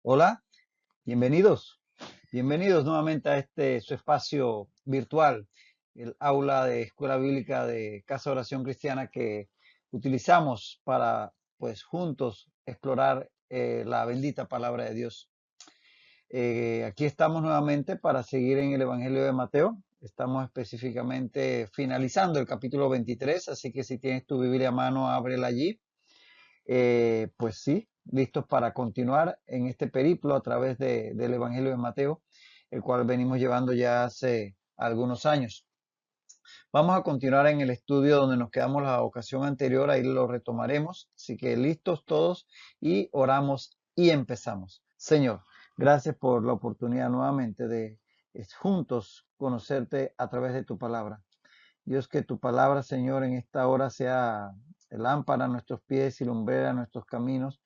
Hola, bienvenidos. Bienvenidos nuevamente a este su espacio virtual, el aula de Escuela Bíblica de Casa de Oración Cristiana que utilizamos para, pues, juntos explorar la bendita palabra de Dios. Aquí estamos nuevamente para seguir en el Evangelio de Mateo. Estamos específicamente finalizando el capítulo 23, así que si tienes tu Biblia a mano, ábrela allí. Pues sí, listos para continuar en este periplo a través del Evangelio de Mateo, el cual venimos llevando ya hace algunos años. Vamos a continuar en el estudio donde nos quedamos la ocasión anterior, ahí lo retomaremos. Así que listos todos y oramos y empezamos. Señor, gracias por la oportunidad nuevamente de juntos conocerte a través de tu palabra. Dios, que tu palabra, Señor, en esta hora sea lámpara a nuestros pies y lumbrera a nuestros caminos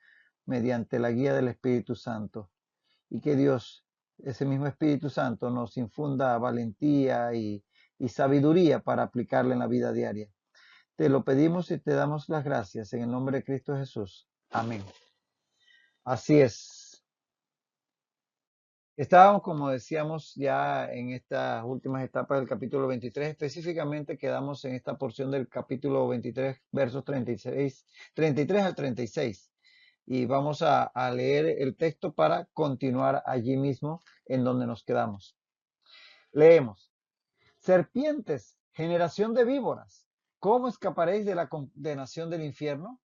mediante la guía del Espíritu Santo. Y que Dios, ese mismo Espíritu Santo, nos infunda valentía y sabiduría para aplicarla en la vida diaria. Te lo pedimos y te damos las gracias en el nombre de Cristo Jesús. Amén. Así es. Estábamos, como decíamos, ya en estas últimas etapas del capítulo 23, específicamente quedamos en esta porción del capítulo 23, versos 33 al 36. Y vamos a leer el texto para continuar allí mismo en donde nos quedamos. Leemos. Serpientes, generación de víboras, ¿cómo escaparéis de la condenación del infierno?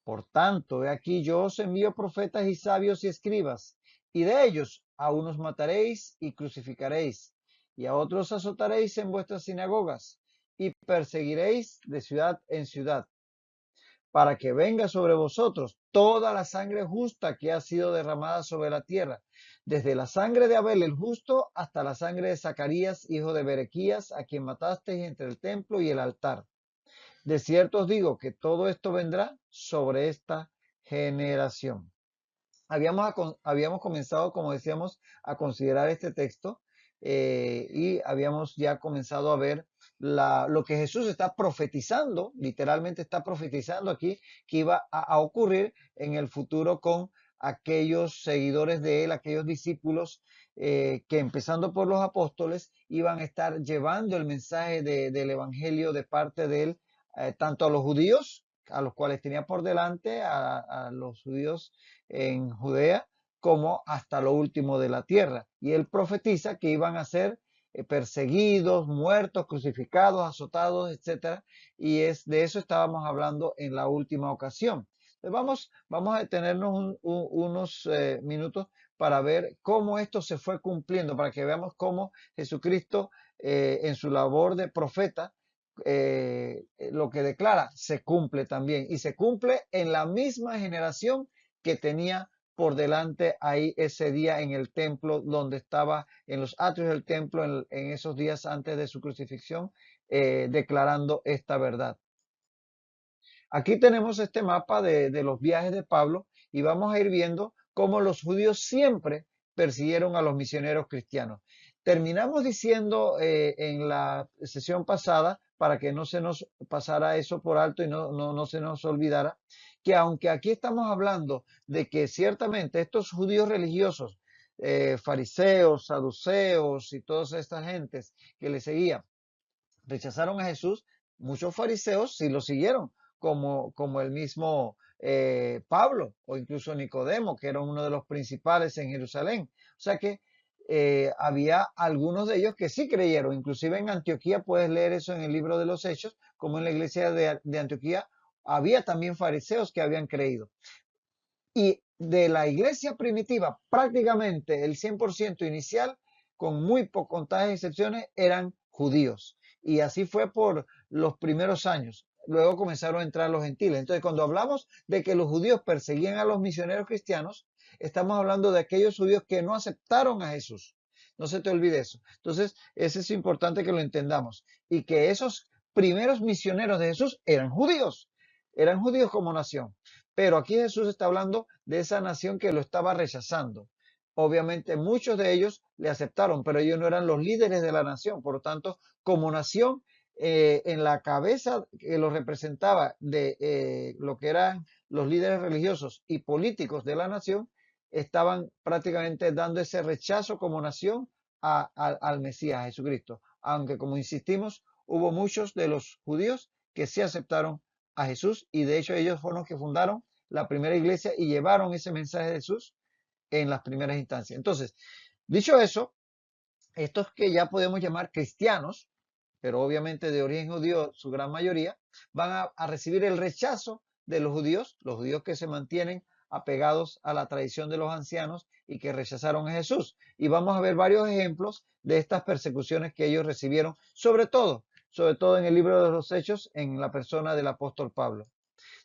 Por tanto, he aquí yo os envío profetas y sabios y escribas, y de ellos a unos mataréis y crucificaréis, y a otros azotaréis en vuestras sinagogas, y perseguiréis de ciudad en ciudad, para que venga sobre vosotros toda la sangre justa que ha sido derramada sobre la tierra, desde la sangre de Abel el justo hasta la sangre de Zacarías, hijo de Berequías, a quien matasteis entre el templo y el altar. De cierto os digo que todo esto vendrá sobre esta generación. Habíamos comenzado, como decíamos, a considerar este texto y habíamos ya comenzado a ver lo que Jesús está profetizando, literalmente está profetizando aquí, que iba a ocurrir en el futuro con aquellos seguidores de él, aquellos discípulos que empezando por los apóstoles iban a estar llevando el mensaje del evangelio de parte de él, tanto a los judíos, a los cuales tenía por delante, a los judíos en Judea, como hasta lo último de la tierra. Y él profetiza que iban a ser perseguidos, muertos, crucificados, azotados, etcétera. Y de eso estábamos hablando en la última ocasión. Entonces vamos a detenernos unos minutos para ver cómo esto se fue cumpliendo, para que veamos cómo Jesucristo en su labor de profeta lo que declara se cumple también y se cumple en la misma generación que tenía por delante ahí ese día en el templo, donde estaba en los atrios del templo en esos días antes de su crucifixión, declarando esta verdad. Aquí tenemos este mapa de los viajes de Pablo y vamos a ir viendo cómo los judíos siempre persiguieron a los misioneros cristianos. Terminamos diciendo en la sesión pasada, para que no se nos pasara eso por alto y no se nos olvidara, que aunque aquí estamos hablando de que ciertamente estos judíos religiosos, fariseos, saduceos y todas estas gentes que le seguían, rechazaron a Jesús, muchos fariseos sí lo siguieron, como el mismo Pablo o incluso Nicodemo, que era uno de los principales en Jerusalén. O sea que había algunos de ellos que sí creyeron. Inclusive en Antioquía puedes leer eso en el libro de los Hechos, como en la iglesia de Antioquía había también fariseos que habían creído. Y de la iglesia primitiva, prácticamente el 100% inicial, con muy contadas excepciones, eran judíos. Y así fue por los primeros años. Luego comenzaron a entrar los gentiles. Entonces, cuando hablamos de que los judíos perseguían a los misioneros cristianos, estamos hablando de aquellos judíos que no aceptaron a Jesús. No se te olvide eso. Entonces, eso es importante que lo entendamos. Y que esos primeros misioneros de Jesús eran judíos como nación. Pero aquí Jesús está hablando de esa nación que lo estaba rechazando. Obviamente muchos de ellos le aceptaron, pero ellos no eran los líderes de la nación. Por lo tanto, como nación, en la cabeza que lo representaba de lo que eran los líderes religiosos y políticos de la nación, estaban prácticamente dando ese rechazo como nación al Mesías, a Jesucristo. Aunque, como insistimos, hubo muchos de los judíos que sí aceptaron a Jesús, y de hecho ellos fueron los que fundaron la primera iglesia y llevaron ese mensaje de Jesús en las primeras instancias. Entonces, dicho eso, estos que ya podemos llamar cristianos, pero obviamente de origen judío, su gran mayoría, van a recibir el rechazo de los judíos que se mantienen apegados a la tradición de los ancianos y que rechazaron a Jesús. Y vamos a ver varios ejemplos de estas persecuciones que ellos recibieron, sobre todo en el libro de los Hechos, en la persona del apóstol Pablo.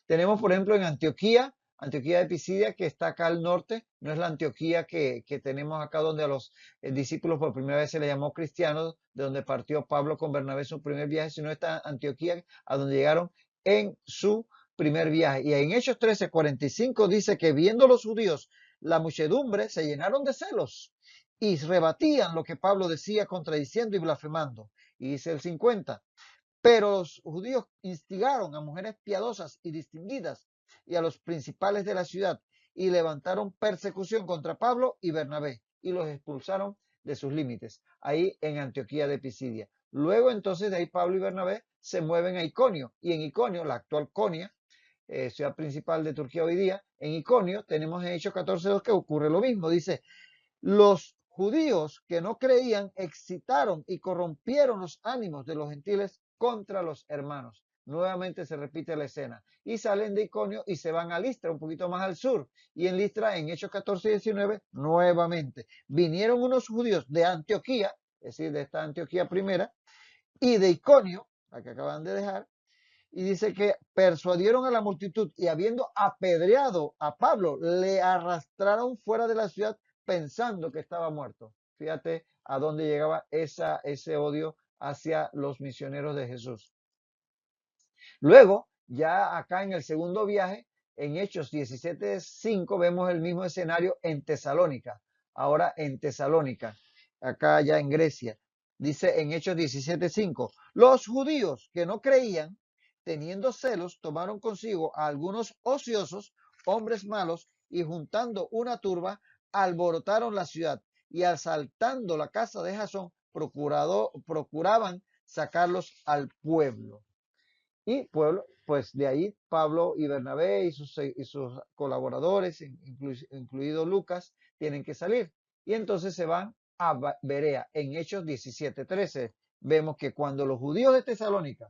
Tenemos, por ejemplo, en Antioquía, Antioquía de Pisidia, que está acá al norte, no es la Antioquía que tenemos acá donde a los discípulos por primera vez se le llamó cristianos, de donde partió Pablo con Bernabé en su primer viaje, sino esta Antioquía a donde llegaron en su primer viaje. Y en Hechos 13:45 dice que viendo los judíos la muchedumbre se llenaron de celos y rebatían lo que Pablo decía, contradiciendo y blasfemando. Y dice el 50, pero los judíos instigaron a mujeres piadosas y distinguidas y a los principales de la ciudad y levantaron persecución contra Pablo y Bernabé y los expulsaron de sus límites, ahí en Antioquía de Pisidia. Luego entonces de ahí Pablo y Bernabé se mueven a Iconio, y en Iconio, la actual Konia, ciudad principal de Turquía hoy día, en Iconio tenemos en Hechos 14:2 que ocurre lo mismo. Dice, los judíos que no creían excitaron y corrompieron los ánimos de los gentiles contra los hermanos. Nuevamente se repite la escena y salen de Iconio y se van a Listra, un poquito más al sur. Y en Listra, en Hechos 14:19, nuevamente vinieron unos judíos de Antioquía, es decir, de esta Antioquía primera, y de Iconio, la que acaban de dejar, y dice que persuadieron a la multitud y habiendo apedreado a Pablo, le arrastraron fuera de la ciudad pensando que estaba muerto. Fíjate a dónde llegaba ese odio hacia los misioneros de Jesús. Luego, ya acá en el segundo viaje, en Hechos 17:5, vemos el mismo escenario en Tesalónica. Ahora en Tesalónica, acá ya en Grecia. Dice en Hechos 17:5, los judíos que no creían, teniendo celos, tomaron consigo a algunos ociosos, hombres malos, y juntando una turba, alborotaron la ciudad y asaltando la casa de Jasón, procuraban sacarlos al pueblo. Y pueblo, pues de ahí Pablo y Bernabé y sus colaboradores, incluido Lucas, tienen que salir. Y entonces se van a Berea. En Hechos 17:13 vemos que cuando los judíos de Tesalónica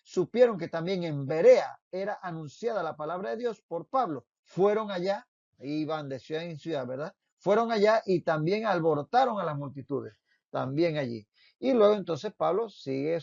supieron que también en Berea era anunciada la palabra de Dios por Pablo, fueron allá, ahí van de ciudad en ciudad, ¿verdad? Fueron allá y también alborotaron a las multitudes, también allí. Y luego entonces Pablo sigue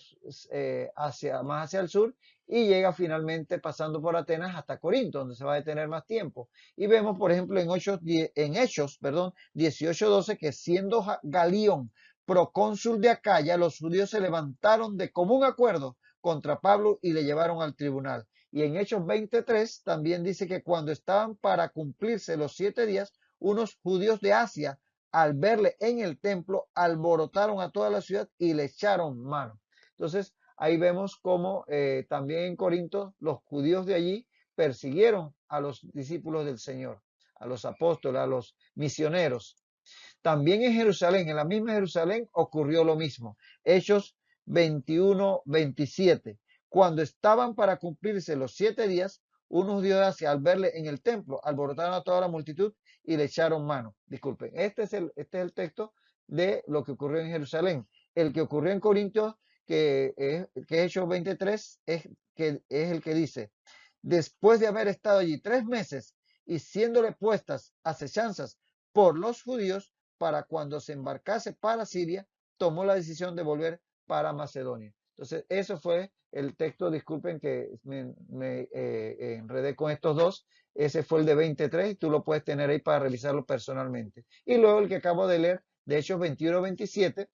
más hacia el sur y llega finalmente pasando por Atenas hasta Corinto, donde se va a detener más tiempo. Y vemos, por ejemplo, en Hechos 18:12, que siendo Galión procónsul de Acaya, los judíos se levantaron de común acuerdo contra Pablo y le llevaron al tribunal. Y en Hechos 23 también dice que cuando estaban para cumplirse los 7 días, unos judíos de Asia, al verle en el templo, alborotaron a toda la ciudad y le echaron mano. Entonces, ahí vemos cómo también en Corinto los judíos de allí persiguieron a los discípulos del Señor, a los apóstoles, a los misioneros. También en Jerusalén, en la misma Jerusalén, ocurrió lo mismo. Hechos 21:27. Cuando estaban para cumplirse los 7 días, unos judíos de Asia, al verle en el templo, alborotaron a toda la multitud y le echaron mano. Disculpen, este es el texto de lo que ocurrió en Jerusalén. El que ocurrió en Corintios, que es Hechos 23, es el que dice, después de haber estado allí 3 meses y siéndole puestas acechanzas por los judíos, para cuando se embarcase para Siria, tomó la decisión de volver para Macedonia. Entonces, eso fue el texto, disculpen que me enredé con estos dos, ese fue el de 23 y tú lo puedes tener ahí para revisarlo personalmente. Y luego el que acabo de leer, de Hechos 21:27,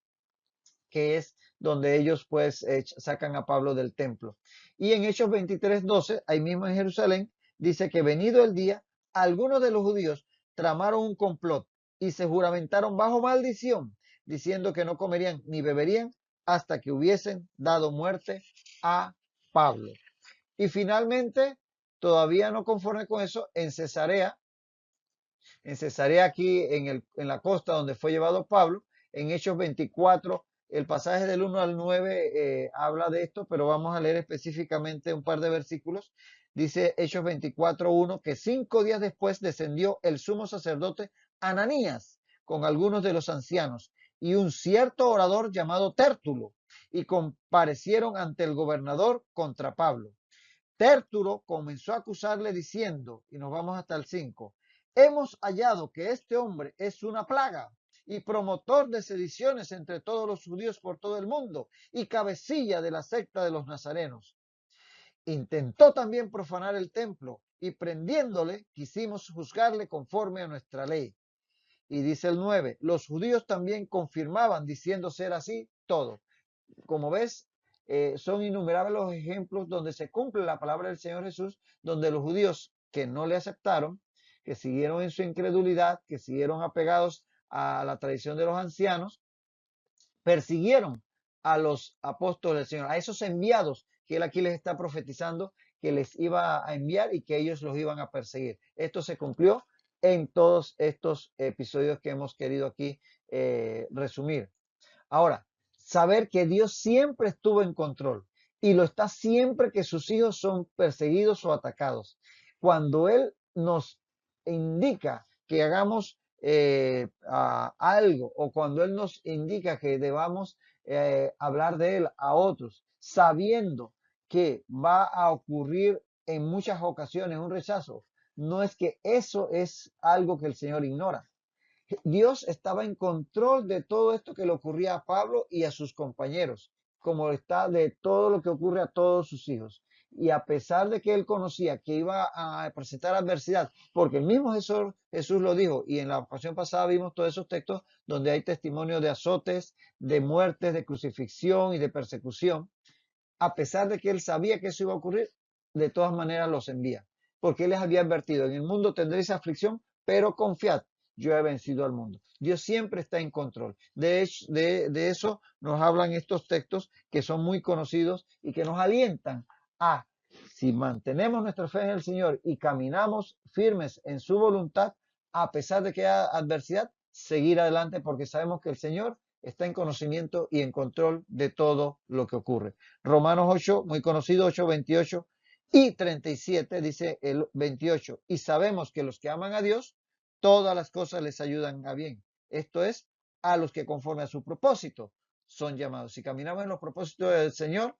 que es donde ellos pues sacan a Pablo del templo. Y en Hechos 23:12, ahí mismo en Jerusalén, dice que venido el día, algunos de los judíos tramaron un complot y se juramentaron bajo maldición, diciendo que no comerían ni beberían hasta que hubiesen dado muerte a Pablo. Y finalmente, todavía no conforme con eso, en Cesarea aquí en la costa donde fue llevado Pablo, en Hechos 24, el pasaje del 1 al 9 habla de esto, pero vamos a leer específicamente un par de versículos. Dice Hechos 24:1 que 5 días después descendió el sumo sacerdote Ananías con algunos de los ancianos y un cierto orador llamado Tértulo, y comparecieron ante el gobernador contra Pablo. Tértulo comenzó a acusarle diciendo, y nos vamos hasta el 5, hemos hallado que este hombre es una plaga y promotor de sediciones entre todos los judíos por todo el mundo y cabecilla de la secta de los nazarenos. Intentó también profanar el templo y prendiéndole quisimos juzgarle conforme a nuestra ley. Y dice el 9, los judíos también confirmaban diciendo ser así todo. Como ves, son innumerables los ejemplos donde se cumple la palabra del Señor Jesús, donde los judíos que no le aceptaron, que siguieron en su incredulidad, que siguieron apegados a la tradición de los ancianos, persiguieron a los apóstoles del Señor, a esos enviados que él aquí les está profetizando que les iba a enviar y que ellos los iban a perseguir. Esto se cumplió en todos estos episodios que hemos querido aquí resumir. Ahora, saber que Dios siempre estuvo en control y lo está siempre que sus hijos son perseguidos o atacados. Cuando Él nos indica que hagamos algo o cuando Él nos indica que debamos hablar de Él a otros, sabiendo que va a ocurrir en muchas ocasiones un rechazo, no es que eso es algo que el Señor ignora. Dios estaba en control de todo esto que le ocurría a Pablo y a sus compañeros, como está de todo lo que ocurre a todos sus hijos. Y a pesar de que él conocía que iba a presentar adversidad, porque el mismo Jesús lo dijo, y en la ocasión pasada vimos todos esos textos donde hay testimonio de azotes, de muertes, de crucifixión y de persecución, a pesar de que él sabía que eso iba a ocurrir, de todas maneras los envía, porque él les había advertido, en el mundo tendréis aflicción, pero confiad, yo he vencido al mundo. Dios siempre está en control. De eso nos hablan estos textos que son muy conocidos y que nos alientan a, si mantenemos nuestra fe en el Señor y caminamos firmes en su voluntad, a pesar de que haya adversidad, seguir adelante porque sabemos que el Señor está en conocimiento y en control de todo lo que ocurre. Romanos 8, muy conocido, 8, 28 y 37, dice el 28. Y sabemos que los que aman a Dios, todas las cosas les ayudan a bien. Esto es, a los que conforme a su propósito son llamados. Si caminamos en los propósitos del Señor,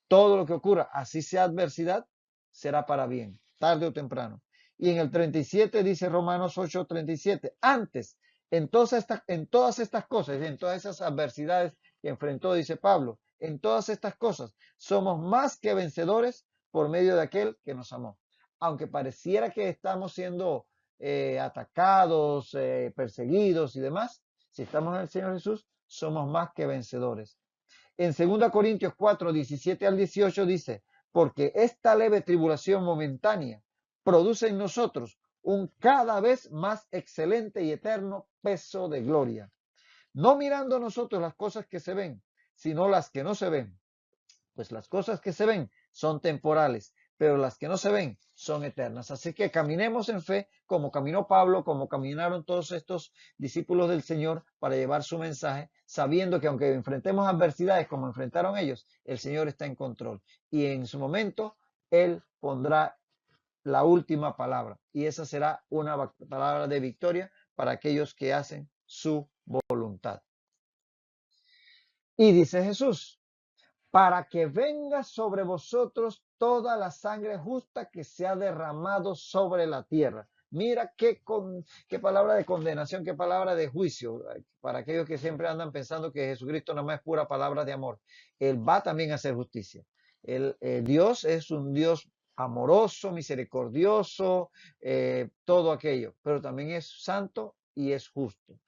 todo lo que ocurra, así sea adversidad, será para bien, tarde o temprano. Y en el 37 dice Romanos 8, 37, antes, en todas estas cosas, en todas esas adversidades que enfrentó, dice Pablo, en todas estas cosas somos más que vencedores por medio de aquel que nos amó. Aunque pareciera que estamos siendo atacados, perseguidos y demás, si estamos en el Señor Jesús, somos más que vencedores. En 2 Corintios 4, 17 al 18 dice, porque esta leve tribulación momentánea produce en nosotros un cada vez más excelente y eterno peso de gloria, no mirando nosotros las cosas que se ven, sino las que no se ven, pues las cosas que se ven son temporales, pero las que no se ven son eternas. Así que caminemos en fe como caminó Pablo, como caminaron todos estos discípulos del Señor para llevar su mensaje, sabiendo que aunque enfrentemos adversidades como enfrentaron ellos, el Señor está en control. Y en su momento, Él pondrá la última palabra. Y esa será una palabra de victoria para aquellos que hacen su voluntad. Y dice Jesús, para que venga sobre vosotros toda la sangre justa que se ha derramado sobre la tierra. Mira qué palabra de condenación, qué palabra de juicio, para aquellos que siempre andan pensando que Jesucristo no más es pura palabra de amor. Él va también a hacer justicia. Dios es un Dios amoroso, misericordioso, todo aquello, pero también es santo y es justo.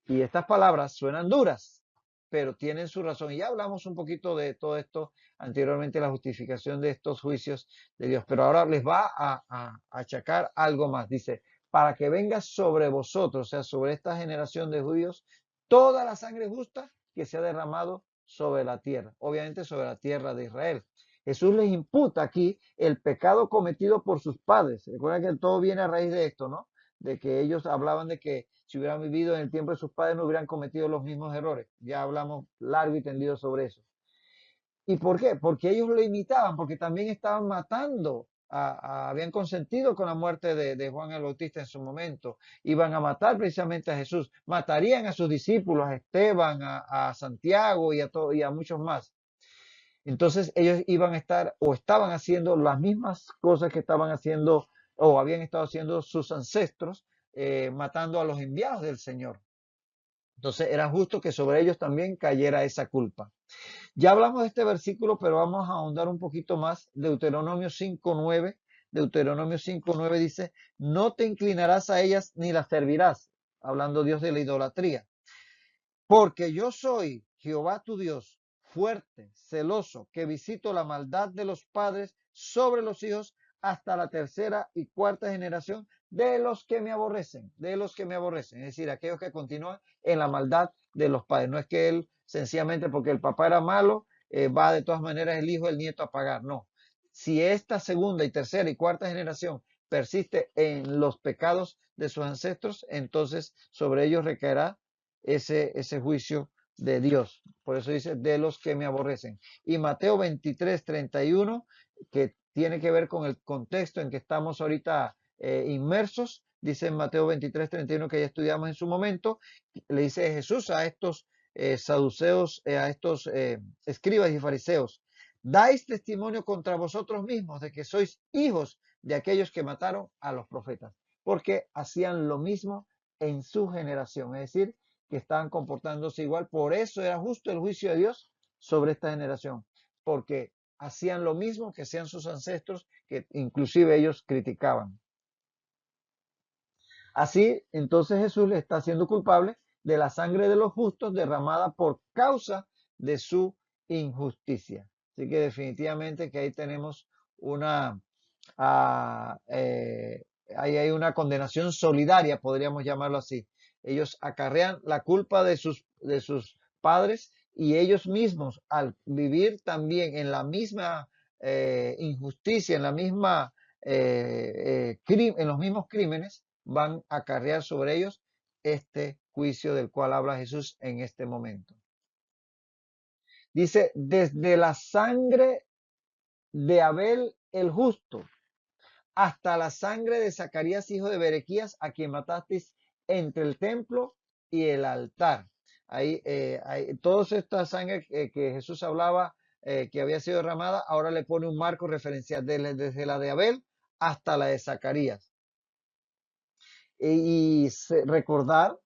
Y estas palabras suenan duras, pero tienen su razón. Y ya hablamos un poquito de todo esto anteriormente, la justificación de estos juicios de Dios. Pero ahora les va a achacar algo más. Dice, para que venga sobre vosotros, o sea, sobre esta generación de judíos, toda la sangre justa que se ha derramado sobre la tierra, obviamente sobre la tierra de Israel. Jesús les imputa aquí el pecado cometido por sus padres. Recuerden que todo viene a raíz de esto, ¿no? De que ellos hablaban de que si hubieran vivido en el tiempo de sus padres no hubieran cometido los mismos errores. Ya hablamos largo y tendido sobre eso. ¿Y por qué? Porque ellos lo imitaban, porque también estaban matando, habían consentido con la muerte de Juan el Bautista en su momento. Iban a matar precisamente a Jesús, matarían a sus discípulos, a Esteban, a Santiago y a muchos más. Entonces ellos iban a estar o estaban haciendo las mismas cosas que estaban haciendo o habían estado haciendo sus ancestros, matando a los enviados del Señor. Entonces era justo que sobre ellos también cayera esa culpa. Ya hablamos de este versículo, pero vamos a ahondar un poquito más. Deuteronomio 5:9. Deuteronomio 5:9 dice, no te inclinarás a ellas ni las servirás, hablando Dios de la idolatría. Porque yo soy Jehová tu Dios, fuerte, celoso, que visito la maldad de los padres sobre los hijos hasta la tercera y cuarta generación de los que me aborrecen, de los que me aborrecen. Es decir, aquellos que continúan en la maldad de los padres. No es que él, sencillamente porque el papá era malo, va de todas maneras el hijo, el nieto a pagar. No. Si esta segunda y tercera y cuarta generación persiste en los pecados de sus ancestros, entonces sobre ellos recaerá ese juicio de Dios. Por eso dice, de los que me aborrecen. Y Mateo 23:31, que tiene que ver con el contexto en que estamos ahorita inmersos, dice en Mateo 23:31 que ya estudiamos en su momento, le dice Jesús a estos saduceos, a estos escribas y fariseos, dais testimonio contra vosotros mismos de que sois hijos de aquellos que mataron a los profetas, porque hacían lo mismo en su generación, es decir, que estaban comportándose igual. Por eso era justo el juicio de Dios sobre esta generación, porque hacían lo mismo que hacían sus ancestros, que inclusive ellos criticaban. Así, entonces Jesús le está haciendo culpable de la sangre de los justos derramada por causa de su injusticia. Así que definitivamente que ahí tenemos una, ahí hay una condenación solidaria, podríamos llamarlo así. Ellos acarrean la culpa de sus padres y ellos mismos, al vivir también en la misma injusticia, en la misma, en los mismos crímenes, van a acarrear sobre ellos este juicio del cual habla Jesús en este momento. Dice, desde la sangre de Abel el justo hasta la sangre de Zacarías, hijo de Berequías, a quien matasteis entre el templo y el altar. Ahí, toda esta sangre que Jesús hablaba, que había sido derramada, ahora le pone un marco referencial desde la de Abel hasta la de Zacarías. Y recordar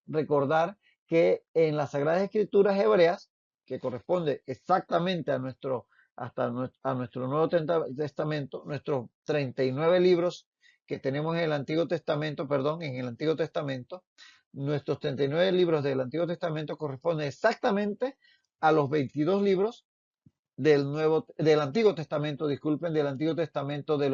que en las Sagradas Escrituras hebreas, que corresponde exactamente a nuestro Nuevo Testamento, nuestros 39 libros que tenemos en el Antiguo Testamento, nuestros 39 libros del Antiguo Testamento corresponden exactamente a los 22 libros del Antiguo Testamento, disculpen, del Antiguo Testamento de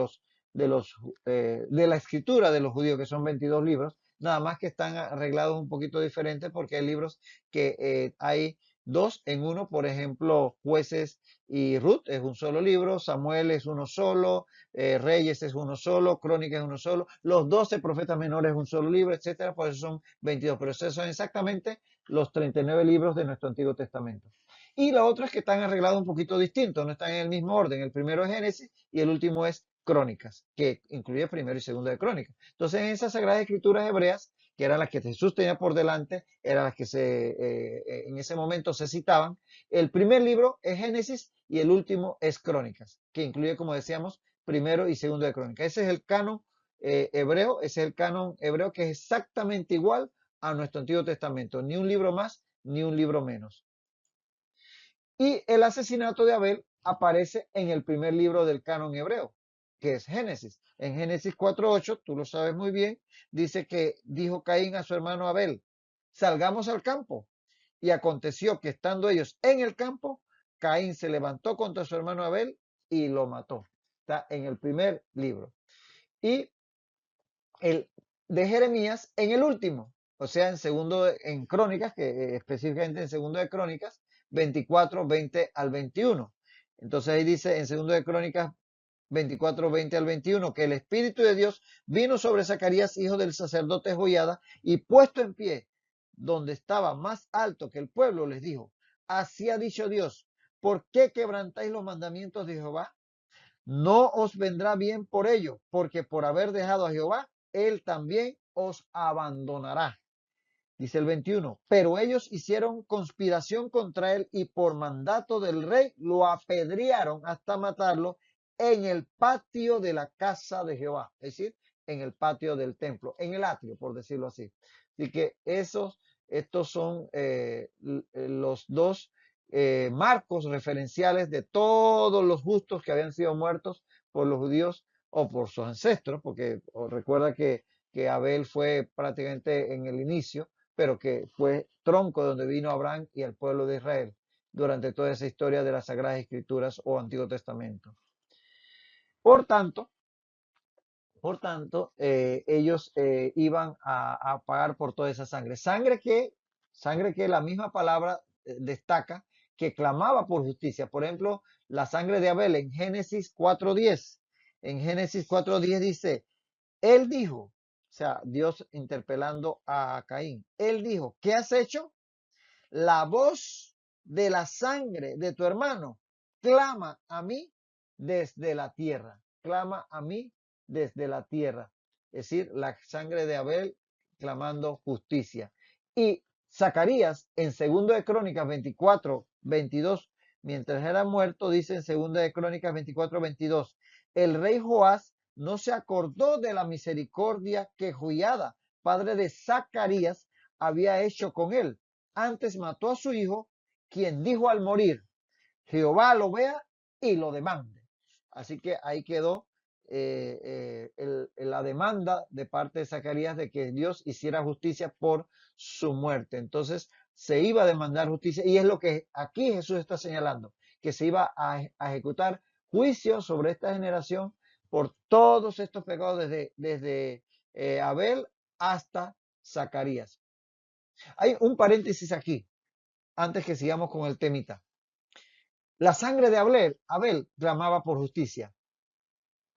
la escritura de los judíos, que son 22 libros, nada más que están arreglados un poquito diferentes porque hay libros que hay dos en uno, por ejemplo, Jueces y Ruth es un solo libro, Samuel es uno solo, Reyes es uno solo, Crónicas es uno solo, los 12 profetas menores es un solo libro, etcétera, por eso son 22, pero esos son exactamente los 39 libros de nuestro Antiguo Testamento. Y lo otro es que están arreglados un poquito distintos, no están en el mismo orden. El primero es Génesis y el último es Crónicas, que incluye primero y segundo de Crónicas. Entonces, en esas Sagradas Escrituras hebreas, que eran las que Jesús tenía por delante, eran las que en ese momento se citaban, el primer libro es Génesis y el último es Crónicas, que incluye, como decíamos, primero y segundo de Crónicas. Ese es el canon hebreo, ese es el canon hebreo que es exactamente igual a nuestro Antiguo Testamento, ni un libro más, ni un libro menos. Y el asesinato de Abel aparece en el primer libro del canon hebreo, que es Génesis. En Génesis 4:8, tú lo sabes muy bien, dice que dijo Caín a su hermano Abel, salgamos al campo. Y aconteció que estando ellos en el campo, Caín se levantó contra su hermano Abel y lo mató. Está en el primer libro. Y el de Jeremías en el último, o sea, en Crónicas, que específicamente en segundo de Crónicas, 24, 20 al 21. Entonces ahí dice en 2 de Crónicas 24, 20 al 21, que el Espíritu de Dios vino sobre Zacarías, hijo del sacerdote Joiada, y puesto en pie, donde estaba más alto que el pueblo, les dijo, así ha dicho Dios, ¿por qué quebrantáis los mandamientos de Jehová? No os vendrá bien por ello, porque por haber dejado a Jehová, él también os abandonará. Dice el 21, pero ellos hicieron conspiración contra él y por mandato del rey lo apedrearon hasta matarlo en el patio de la casa de Jehová, es decir, en el patio del templo, en el atrio, por decirlo así. Así que estos son los dos marcos referenciales de todos los justos que habían sido muertos por los judíos o por sus ancestros, porque recuerda que Abel fue prácticamente en el inicio, pero que fue tronco de donde vino Abraham y el pueblo de Israel durante toda esa historia de las Sagradas Escrituras o Antiguo Testamento. Por tanto, ellos iban a pagar por toda esa sangre. Sangre que la misma palabra destaca que clamaba por justicia. Por ejemplo, la sangre de Abel en Génesis 4:10. En Génesis 4:10 dice, él dijo, o sea, Dios interpelando a Caín, él dijo, ¿qué has hecho? La voz de la sangre de tu hermano clama a mí desde la tierra. Clama a mí desde la tierra. Es decir, la sangre de Abel clamando justicia. Y Zacarías en 2 de Crónicas 24, 22, mientras era muerto, dice en 2 de Crónicas 24, 22, el rey Joás no se acordó de la misericordia que Joiada, padre de Zacarías, había hecho con él. Antes mató a su hijo, quien dijo al morir, Jehová lo vea y lo demande. Así que ahí quedó la demanda de parte de Zacarías de que Dios hiciera justicia por su muerte. Entonces se iba a demandar justicia y es lo que aquí Jesús está señalando, que se iba a ejecutar juicio sobre esta generación por todos estos pecados desde Abel hasta Zacarías. Hay un paréntesis aquí, antes que sigamos con el temita. La sangre de Abel clamaba por justicia,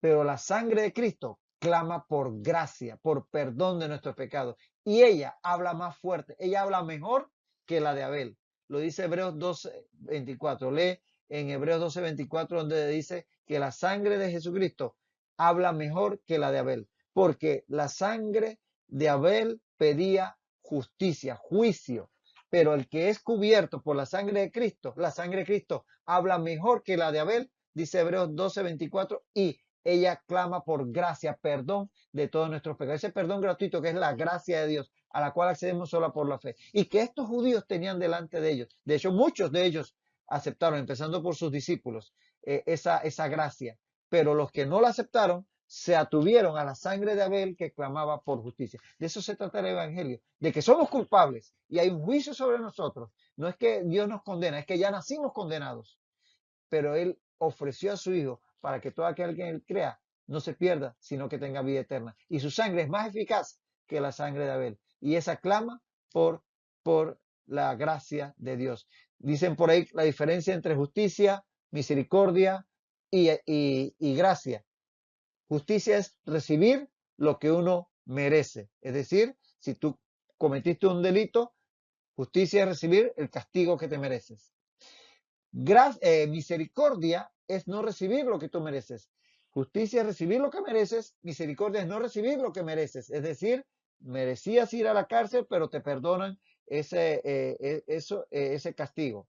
pero la sangre de Cristo clama por gracia, por perdón de nuestros pecados. Y ella habla más fuerte, ella habla mejor que la de Abel. Lo dice Hebreos 12:24. Lee en Hebreos 12:24 donde dice que la sangre de Jesucristo habla mejor que la de Abel, porque la sangre de Abel pedía justicia, juicio, pero el que es cubierto por la sangre de Cristo, la sangre de Cristo habla mejor que la de Abel, dice Hebreos 12:24, y ella clama por gracia, perdón de todos nuestros pecados. Ese perdón gratuito que es la gracia de Dios, a la cual accedemos solo por la fe. Y que estos judíos tenían delante de ellos. De hecho, muchos de ellos aceptaron, empezando por sus discípulos, esa gracia. Pero los que no la aceptaron se atuvieron a la sangre de Abel que clamaba por justicia. De eso se trata el Evangelio, de que somos culpables y hay un juicio sobre nosotros. No es que Dios nos condena, es que ya nacimos condenados. Pero Él ofreció a su Hijo para que todo aquel que Él crea no se pierda, sino que tenga vida eterna. Y su sangre es más eficaz que la sangre de Abel. Y esa clama por la gracia de Dios. Dicen por ahí la diferencia entre justicia, misericordia y gracia. Justicia es recibir lo que uno merece. Es decir, si tú cometiste un delito, justicia es recibir el castigo que te mereces. Misericordia es no recibir lo que tú mereces. Justicia es recibir lo que mereces. Misericordia es no recibir lo que mereces. Es decir, merecías ir a la cárcel, pero te perdonan ese castigo.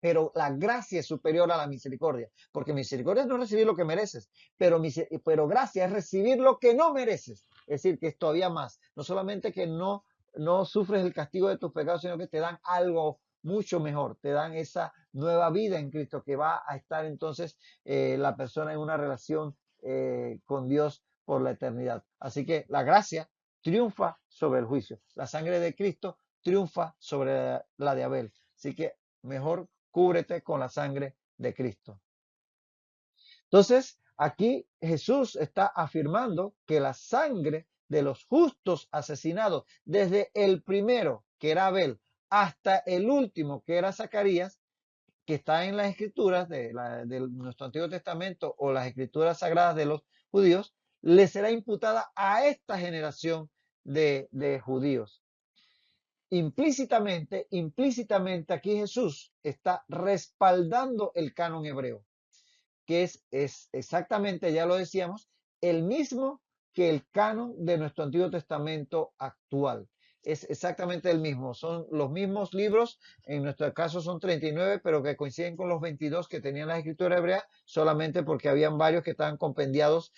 Pero la gracia es superior a la misericordia, porque misericordia es no recibir lo que mereces, pero gracia es recibir lo que no mereces. Es decir, que es todavía más. No solamente que no sufres el castigo de tus pecados, sino que te dan algo mucho mejor, te dan esa nueva vida en Cristo que va a estar entonces la persona en una relación con Dios por la eternidad. Así que la gracia triunfa sobre el juicio. La sangre de Cristo triunfa sobre la de Abel. Así que mejor cúbrete con la sangre de Cristo. Entonces, aquí Jesús está afirmando que la sangre de los justos asesinados, desde el primero, que era Abel, hasta el último, que era Zacarías, que está en las escrituras de nuestro Antiguo Testamento o las escrituras sagradas de los judíos, le será imputada a esta generación de judíos. Implícitamente aquí Jesús está respaldando el canon hebreo, que es exactamente, ya lo decíamos, el mismo que el canon de nuestro Antiguo Testamento actual. Es exactamente el mismo, son los mismos libros, en nuestro caso son 39, pero que coinciden con los 22 que tenían la escritura hebrea, solamente porque habían varios que estaban compendiados,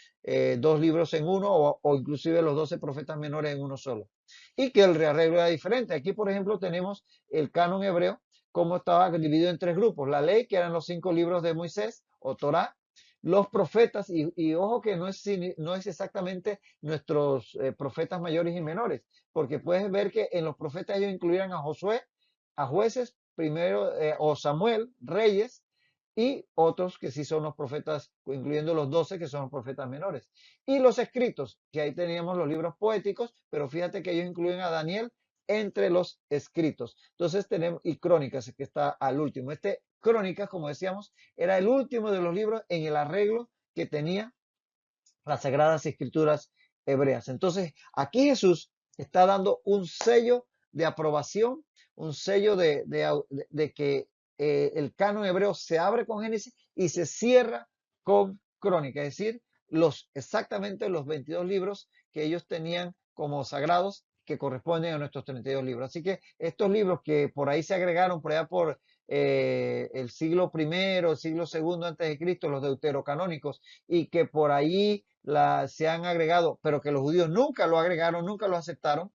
dos libros en uno, o inclusive los 12 profetas menores en uno solo. Y que el rearreglo era diferente. Aquí, por ejemplo, tenemos el canon hebreo, como estaba dividido en tres grupos: la ley, que eran los 5 libros de Moisés o Torá; los profetas, y ojo que no es exactamente nuestros profetas mayores y menores, porque puedes ver que en los profetas ellos incluían a Josué, a jueces, primero, o Samuel, reyes, y otros que sí son los profetas, incluyendo los 12 que son los profetas menores. Y los escritos, que ahí teníamos los libros poéticos, pero fíjate que ellos incluyen a Daniel entre los escritos. Entonces tenemos, y Crónicas, que está al último. Crónicas, como decíamos, era el último de los libros en el arreglo que tenía las Sagradas Escrituras hebreas. Entonces, aquí Jesús está dando un sello de aprobación, un sello de que el canon hebreo se abre con Génesis y se cierra con Crónica, es decir, exactamente los 22 libros que ellos tenían como sagrados, que corresponden a nuestros 32 libros. Así que estos libros que por ahí se agregaron, por allá por el siglo primero, el siglo segundo antes de Cristo, los deuterocanónicos, y que por ahí se han agregado, pero que los judíos nunca lo agregaron, nunca lo aceptaron.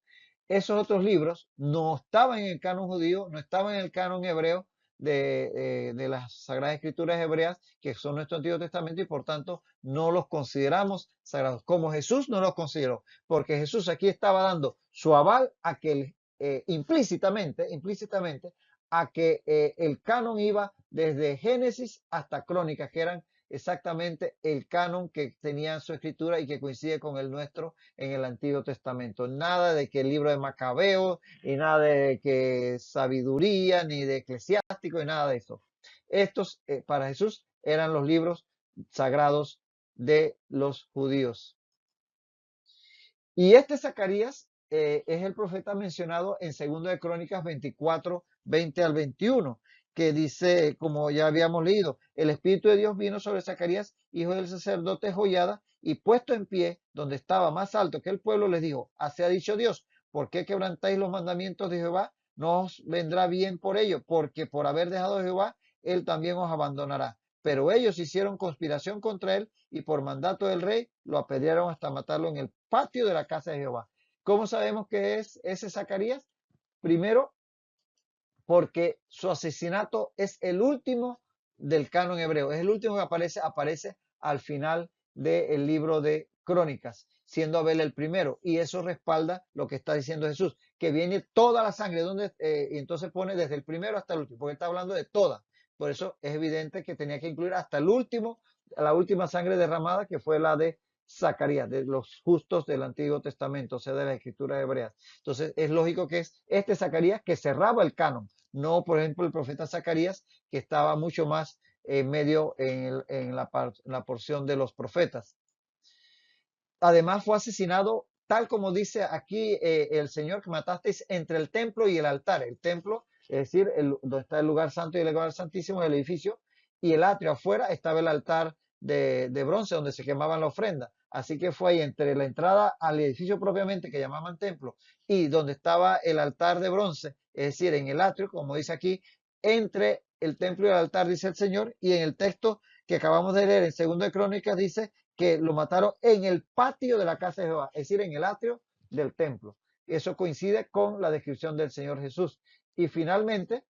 Esos otros libros no estaban en el canon judío, no estaban en el canon hebreo de las Sagradas Escrituras hebreas, que son nuestro Antiguo Testamento, y por tanto no los consideramos sagrados, como Jesús no los consideró, porque Jesús aquí estaba dando su aval a que implícitamente, a que el canon iba desde Génesis hasta Crónicas, que eran exactamente el canon que tenía su escritura y que coincide con el nuestro en el Antiguo Testamento. Nada de que el libro de Macabeo, y nada de que sabiduría, ni de eclesiástico, y nada de eso. Estos, para Jesús, eran los libros sagrados de los judíos. Y este Zacarías es el profeta mencionado en 2 de Crónicas 24, 20 al 21, que dice, como ya habíamos leído: el Espíritu de Dios vino sobre Zacarías, hijo del sacerdote Joiada, y puesto en pie, donde estaba más alto que el pueblo, les dijo: así ha dicho Dios, ¿por qué quebrantáis los mandamientos de Jehová? No os vendrá bien por ello, porque por haber dejado a Jehová, él también os abandonará. Pero ellos hicieron conspiración contra él, y por mandato del rey lo apedrearon hasta matarlo en el patio de la casa de Jehová. ¿Cómo sabemos que es ese Zacarías? Primero, porque su asesinato es el último del canon hebreo, es el último que aparece al final del libro de Crónicas, siendo Abel el primero, y eso respalda lo que está diciendo Jesús, que viene toda la sangre, y entonces pone desde el primero hasta el último, porque está hablando de toda. Por eso es evidente que tenía que incluir hasta el último, la última sangre derramada, que fue la de Zacarías, de los justos del Antiguo Testamento, o sea, de las escrituras hebreas. Entonces es lógico que es este Zacarías que cerraba el canon, no, por ejemplo, el profeta Zacarías, que estaba mucho más medio en la porción de los profetas. Además fue asesinado, tal como dice aquí el Señor, que matasteis entre el templo y el altar. El templo, es decir, donde está el lugar santo y el lugar santísimo del edificio, y el atrio afuera estaba el altar de bronce donde se quemaba la ofrenda. Así que fue ahí entre la entrada al edificio propiamente, que llamaban templo, y donde estaba el altar de bronce, es decir, en el atrio, como dice aquí, entre el templo y el altar, dice el Señor. Y en el texto que acabamos de leer en 2 de Crónicas dice que lo mataron en el patio de la casa de Jehová, es decir, en el atrio del templo. Eso coincide con la descripción del Señor Jesús. Y finalmente,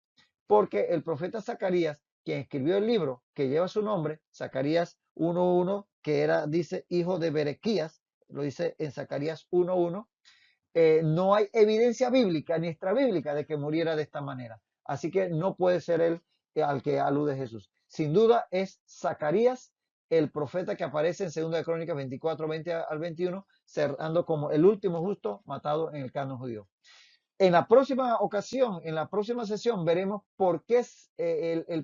porque el profeta Zacarías, quien escribió el libro que lleva su nombre, Zacarías 1:1, que era, dice, hijo de Berequías, lo dice en Zacarías 1:1, no hay evidencia bíblica ni extrabíblica de que muriera de esta manera. Así que no puede ser él al que alude Jesús. Sin duda es Zacarías, el profeta que aparece en 2 de Crónicas 24, 20 al 21, cerrando como el último justo matado en el canon judío. En la próxima ocasión, en la próxima sesión, veremos por qué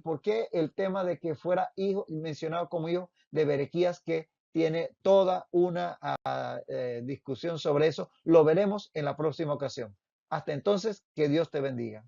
por qué el tema de que fuera hijo, mencionado como hijo de Berequías, que tiene toda una discusión sobre eso. Lo veremos en la próxima ocasión. Hasta entonces, que Dios te bendiga.